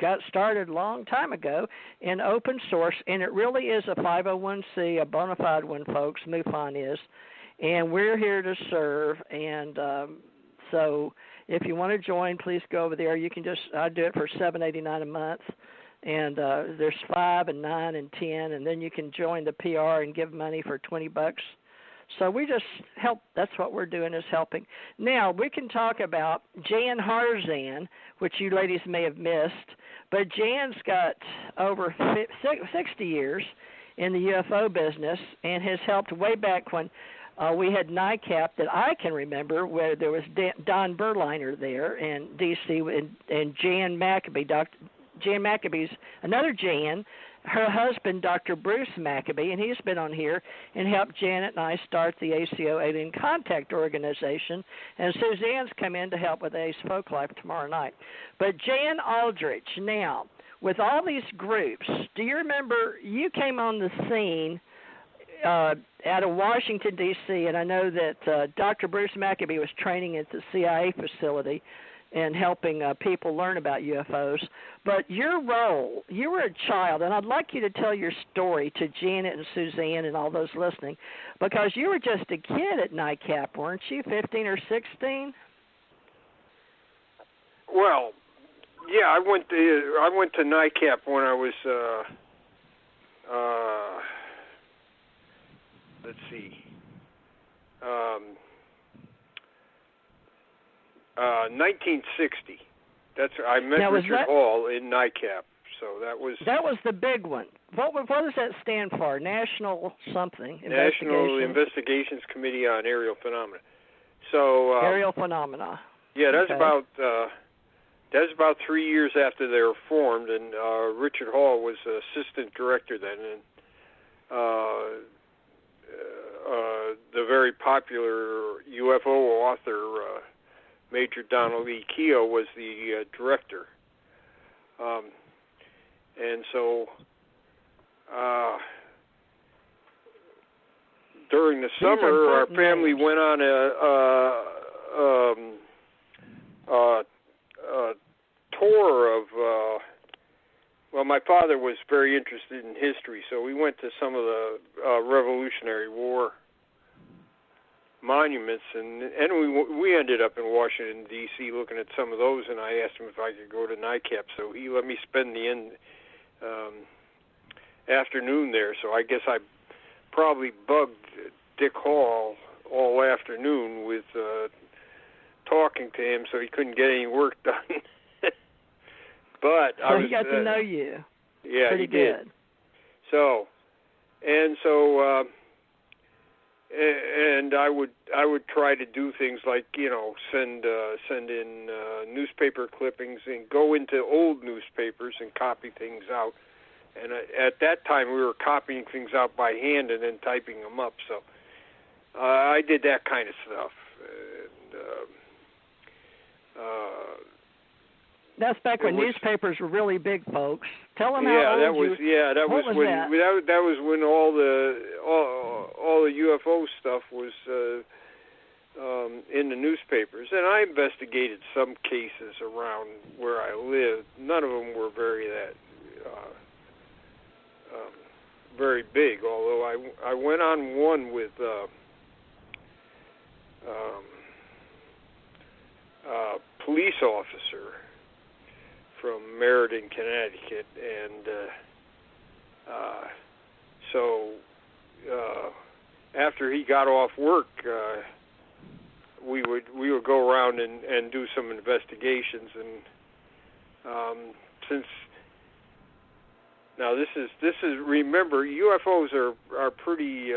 got started a long time ago in open source, and it really is a 501c, a bona fide one, folks. MUFON is, and we're here to serve. And so, if you want to join, please go over there. You can I do it for $7.89 a month, and there's 5 and 9 and 10, and then you can join the PR and give money for $20. So we just help. That's what we're doing, is helping. Now, we can talk about Jan Harzan, which you ladies may have missed, but Jan's got over 60 years in the UFO business and has helped way back when we had NICAP that I can remember, where there was Don Berliner there in D.C. and Jan Maccabee. Jan Maccabee's another Jan, her husband, Dr. Bruce Maccabee, and he's been on here and helped Janet and I start the ACO Alien Contact Organization, and Suzanne's come in to help with Ace Folklife tomorrow night. But Jan Aldrich, now, with all these groups, do you remember you came on the scene out of Washington, D.C., and I know that Dr. Bruce Maccabee was training at the CIA facility and helping people learn about UFOs. But your role, you were a child, and I'd like you to tell your story to Janet and Suzanne and all those listening, because you were just a kid at NICAP, weren't you, 15 or 16? Well, yeah, I went to NICAP when I was, let's see, 1960. I met Richard Hall in NICAP, so that was the big one. What does that stand for? National something? National Investigations Committee on Aerial Phenomena. So aerial phenomena. Yeah, that's about 3 years after they were formed, and Richard Hall was assistant director then, and the very popular UFO author, Major Donald E. Keogh, was the director. And so during the summer, our family went on a tour of, well, my father was very interested in history, so we went to some of the Revolutionary War monuments, and we ended up in Washington, D.C., looking at some of those, and I asked him if I could go to NICAP, so he let me spend the afternoon there. So I guess I probably bugged Dick Hall all afternoon with talking to him, so he couldn't get any work done. But so he got to know you. Yeah, pretty he did. Good. So and I would try to do things like, send in newspaper clippings and go into old newspapers and copy things out. And at that time, we were copying things out by hand and then typing them up. So I did that kind of stuff. And, that's back when newspapers were really big, folks. Tell them how old that was when all the UFO stuff was in the newspapers, and I investigated some cases around where I lived. None of them were very big, although I went on one with a police officer from Meriden, Connecticut, and so after he got off work, we would go around and do some investigations, and since now this is remember, UFOs are pretty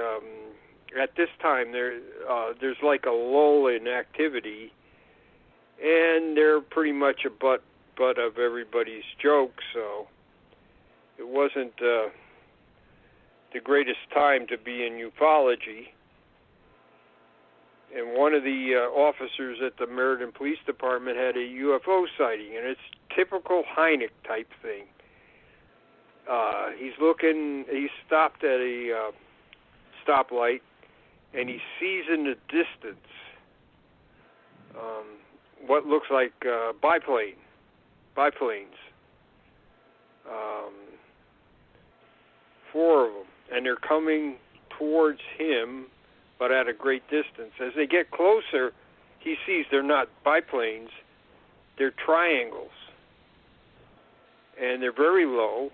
at this time there's like a lull in activity, and they're pretty much a butt of everybody's joke, so it wasn't the greatest time to be in ufology. And one of the officers at the Meriden Police Department had a UFO sighting, and it's typical Hynek type thing. He stopped at a stoplight, and he sees in the distance what looks like biplanes. 4 of them, and they're coming towards him, but at a great distance. As they get closer, he sees they're not biplanes, they're triangles. And they're very low,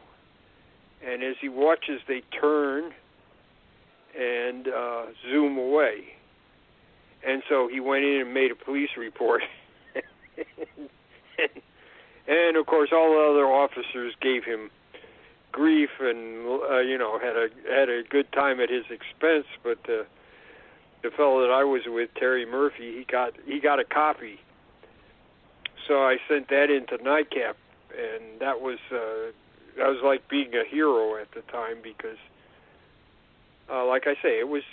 and as he watches, they turn and zoom away. And so he went in and made a police report. and of course, all the other officers gave him grief and had a good time at his expense. But the fellow that I was with, Terry Murphy, he got a copy. So I sent that into Nightcap, and that was like being a hero at the time because, like I say, it was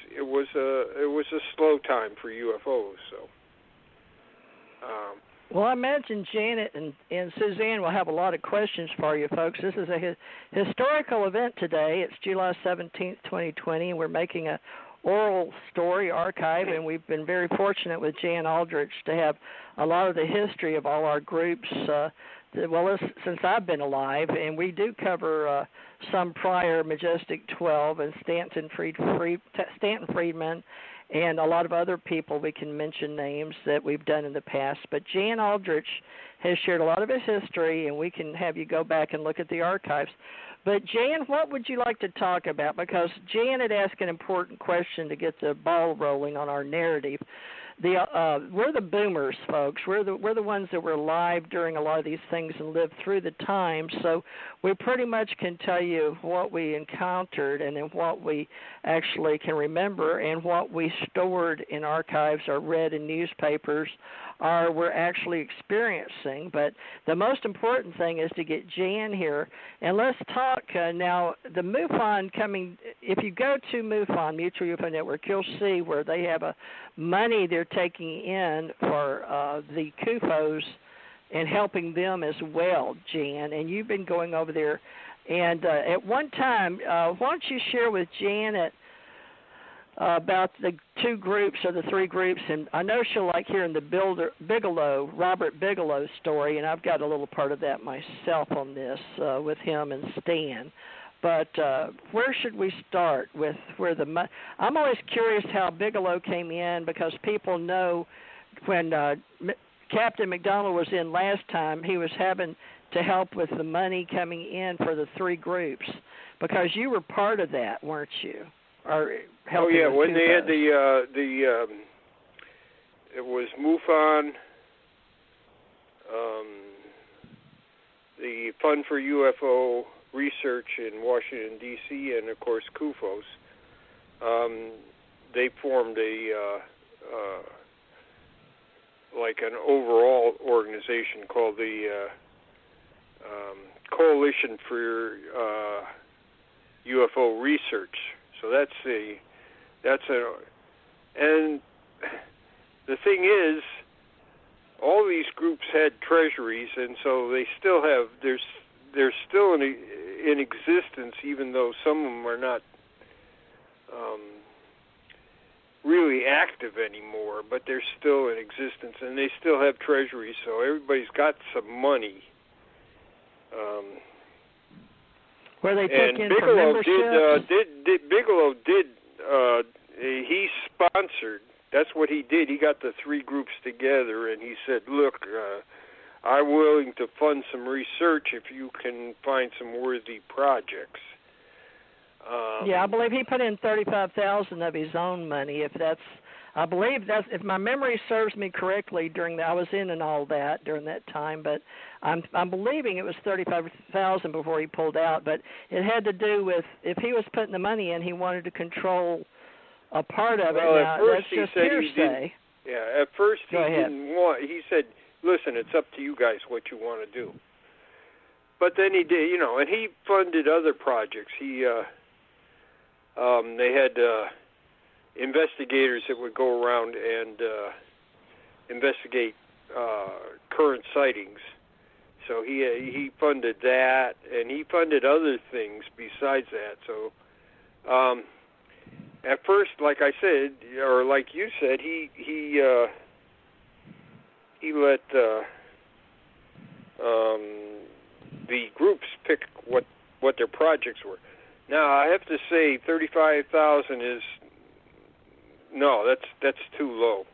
a slow time for UFOs. So. Well, I imagine Janet and Suzanne will have a lot of questions for you, folks. This is a historical event today. It's July 17th, 2020, and we're making a oral story archive, and we've been very fortunate with Jan Aldrich to have a lot of the history of all our groups, since I've been alive, and we do cover some prior Majestic 12 and Stanton Friedman, and a lot of other people we can mention names that we've done in the past. But Jan Aldrich has shared a lot of his history, and we can have you go back and look at the archives. But, Jan, what would you like to talk about? Because Jan had asked an important question to get the ball rolling on our narrative. We're the boomers, folks. We're the ones that were alive during a lot of these things and lived through the time. So we pretty much can tell you what we encountered and then what we actually can remember and what we stored in archives or read in newspapers or we're actually experiencing. But the most important thing is to get Jan here. And let's talk now, the MUFON coming, if you go to MUFON, Mutual UFO Network, you'll see where they have money they're taking in for the CUFOs and helping them as well, Jan. And you've been going over there. And at one time, why don't you share with Janet about the 2 groups or the 3 groups, and I know she'll like hearing the Robert Bigelow story, and I've got a little part of that myself on this with him and Stan. But where should we start with I'm always curious how Bigelow came in because people know when Captain McDonald was in last time, he was having to help with the money coming in for the 3 groups because you were part of that, weren't you? Or when they had it was MUFON, the Fund for UFO Research in Washington, D.C., and, of course, CUFOS. They formed like an overall organization called the Coalition for UFO Research. So and the thing is, all these groups had treasuries, and so they still have. They're still in existence, even though some of them are not really active anymore. But they're still in existence, and they still have treasuries. So everybody's got some money. Where they took in Bigelow he sponsored. That's what he did. He got the 3 groups together, and he said, "Look, I'm willing to fund some research if you can find some worthy projects." I believe he put in $35,000 of his own money. If my memory serves me correctly, I was in and all that during that time, but I'm believing it was $35,000 before he pulled out. But it had to do with if he was putting the money in, he wanted to control a part of it. Now, that's just hearsay. At first he didn't want. He said, "Listen, it's up to you guys what you want to do." But then he did, and he funded other projects. They had investigators that would go around and investigate current sightings. So he funded that, and he funded other things besides that. So at first, like I said, or like you said, he let the groups pick what their projects were. Now I have to say, 35,000 is that's too low.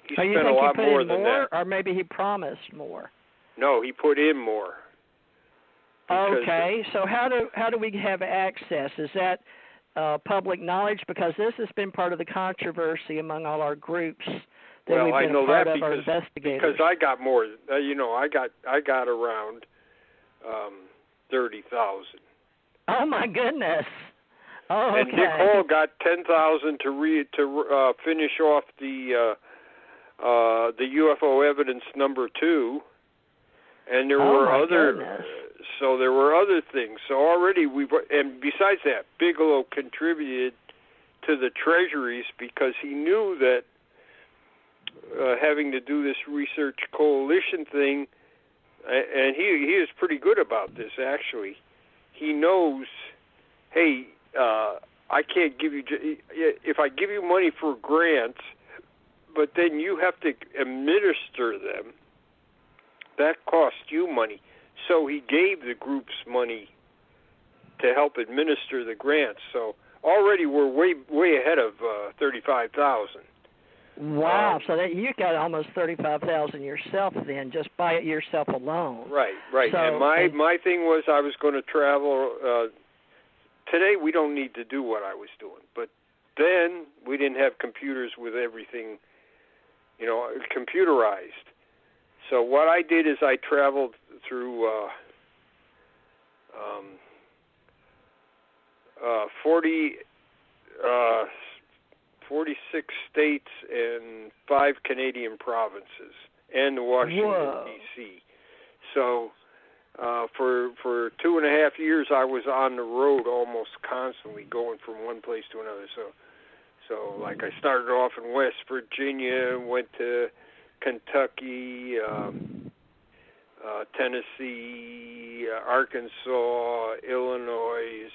He you spent think a lot he put more in than more, that. or maybe he promised more? No, he put in more. Okay, so how do we have access? Is that public knowledge? Because this has been part of the controversy among all our groups that we've been a part of, our investigators. Because I got more. I got around 30,000. Oh my goodness! Oh, okay. And Dick Hall got 10,000 to finish off the UFO evidence number 2, and there were other. Goodness. So there were other things. So already and besides that, Bigelow contributed to the treasuries because he knew that having to do this research coalition thing, and he is pretty good about this actually. He knows, hey, I can't give you, if I give you money for grants, but then you have to administer them, that costs you money. So he gave the groups money to help administer the grants. So already we're way ahead of 35,000. Wow! So that you got almost 35,000 yourself then, just by it yourself alone. Right. So, and my thing was I was going to travel. Today we don't need to do what I was doing, but then we didn't have computers with everything, computerized. So what I did is I traveled through 46 states and 5 Canadian provinces and Washington, D.C. So for 2.5 years I was on the road almost constantly, going from one place to another. So like I started off in West Virginia, went to Kentucky, Tennessee, Arkansas, Illinois,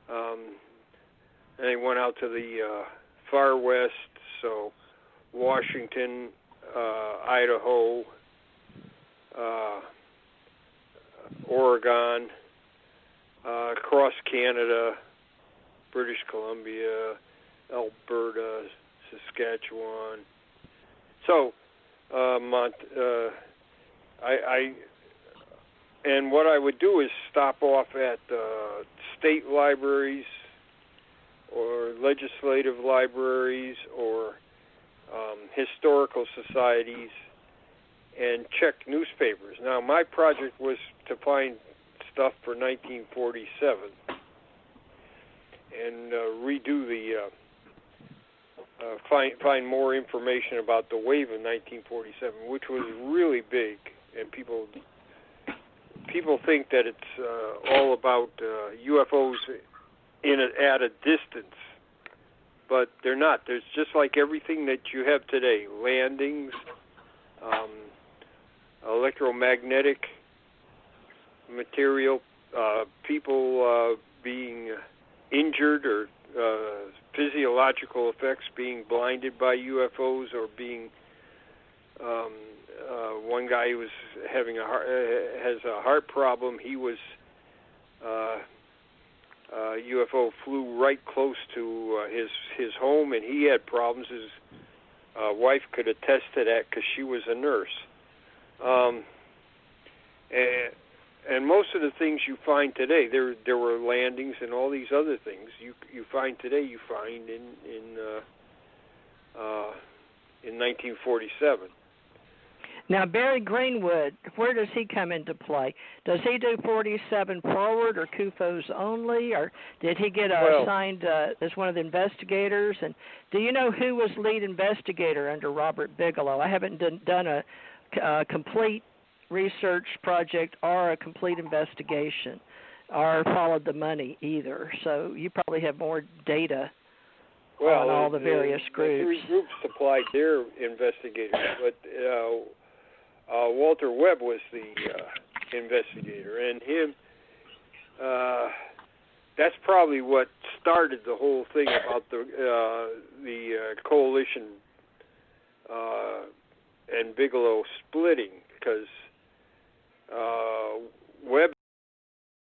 and I went out to the far west, so Washington, Idaho, Oregon, across Canada, British Columbia, Alberta, Saskatchewan. So, and what I would do is stop off at state libraries or legislative libraries or historical societies and check newspapers. Now, my project was to find stuff for 1947 and redo the find more information about the wave of 1947, which was really big, and people think that it's all about UFOs at a distance, but they're not. There's just like everything that you have today: landings, electromagnetic material, people being injured or physiological effects, being blinded by UFOs, or being one guy who was having has a heart problem. He was UFO flew right close to his home, and he had problems. His wife could attest to that because she was a nurse. And most of the things you find today, there were landings and all these other things you find today. You find in 1947. Now, Barry Greenwood, where does he come into play? Does he do 47 forward or CUFOs only, or did he get assigned as one of the investigators? And do you know who was lead investigator under Robert Bigelow? I haven't done a complete research project or a complete investigation or followed the money either. So you probably have more data on all the various groups. The 3 groups supplied their investigators, but Walter Webb was the investigator, and him. That's probably what started the whole thing about the coalition and Bigelow splitting, because Webb